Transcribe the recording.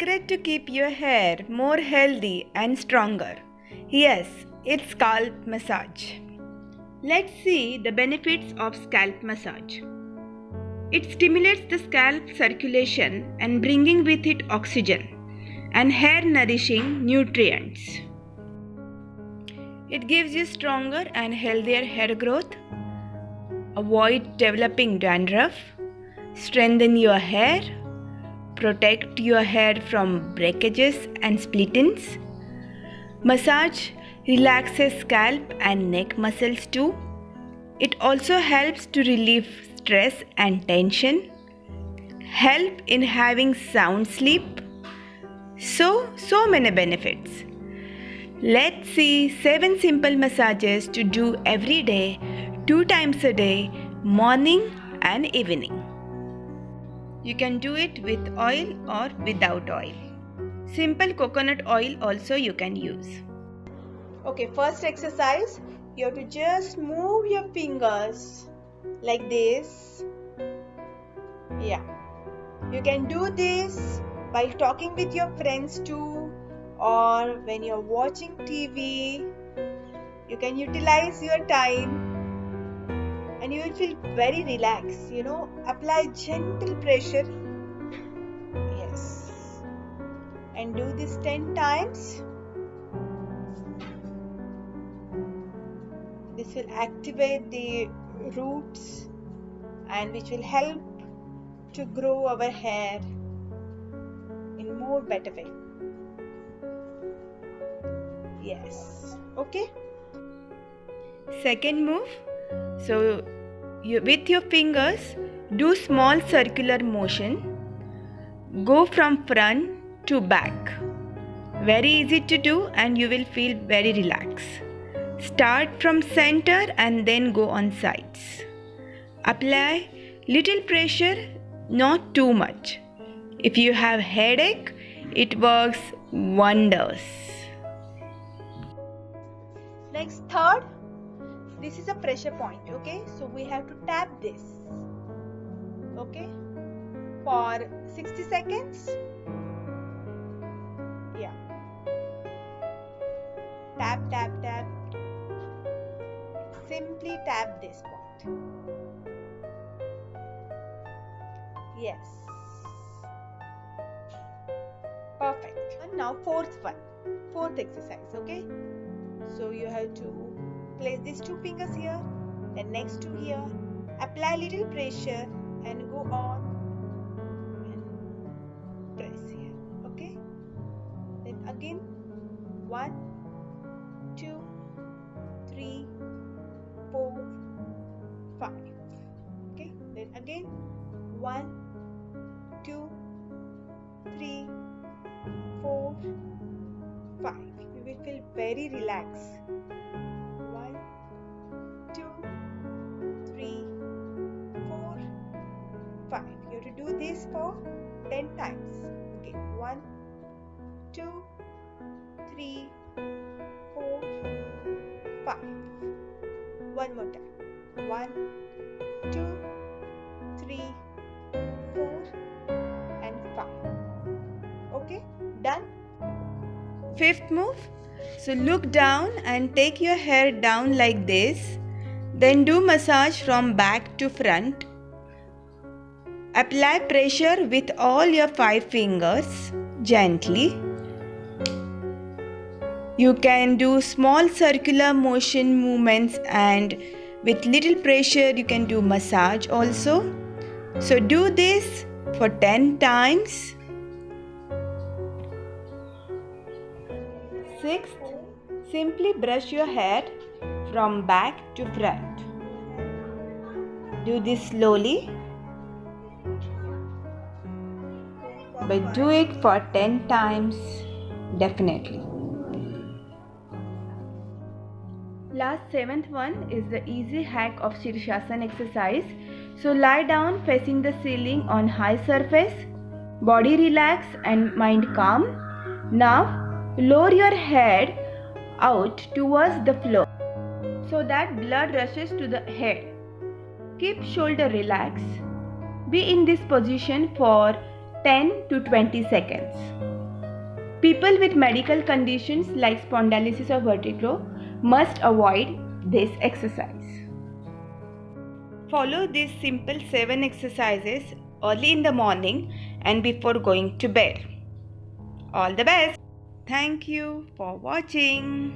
secret to keep your hair more healthy and stronger? Yes, it's scalp massage. Let's see the benefits of scalp massage. It stimulates the scalp circulation and bringing with it oxygen and hair nourishing nutrients. It gives you stronger and healthier hair growth, avoid developing dandruff, strengthen your hair, protect your hair from breakages and split-ends. Massage relaxes scalp and neck muscles too. It also helps to relieve stress and tension, help in having sound sleep. So many benefits. Let's see 7 simple massages to do every day, 2 times a day, morning and evening. You can do it with oil or without oil. Simple coconut oil also you can use. Okay, first exercise, you have to just move your fingers like this. Yeah, you can do this while talking with your friends too, or when you're watching TV. You can utilize your time and you will feel very relaxed. Apply gentle pressure. Yes, and do this 10 times. This will activate the roots and which will help to grow our hair in more better way. Yes, okay. Second move, with your fingers, do small circular motion. Go from front to back. Very easy to do and you will feel very relaxed. Start from center and then go on sides. Apply little pressure, not too much. If you have headache, it works wonders. Next, third, this is a pressure point, okay? So we have to tap this, okay? For 60 seconds. Yeah. Tap, tap, tap. Simply tap this point. Yes. Perfect. And now fourth exercise, okay? So you have to place these 2 fingers here, then next 2 here. Apply little pressure and go on and press here, okay? Then again 1, 2, 3, 4, 5. Okay, then again 1, 2, 3, 4, 5. You will feel very relaxed. 1, 2, 3, 4, 5. You have to do this for 10 times. Okay, 1, 2, 3, 4, 5. One more time. 1, 2, 3, 4 and 5. Okay, done. Fifth move, so look down and take your hair down like this. Then do massage from back to front. Apply pressure with all your 5 fingers gently. You can do small circular motion movements and with little pressure you can do massage also. So do this for 10 times. Sixth, simply brush your hair from back to front. Do this slowly, but do it for 10 times definitely. Last 7th one is the easy hack of Shirshasana exercise. So lie down facing the ceiling on high surface, body relax and mind calm. Now lower your head out towards the floor so that blood rushes to the head. Keep shoulder relaxed. Be in this position for 10 to 20 seconds. People with medical conditions like spondylosis or vertigo must avoid this exercise. Follow these simple 7 exercises early in the morning and before going to bed. All the best. Thank you for watching.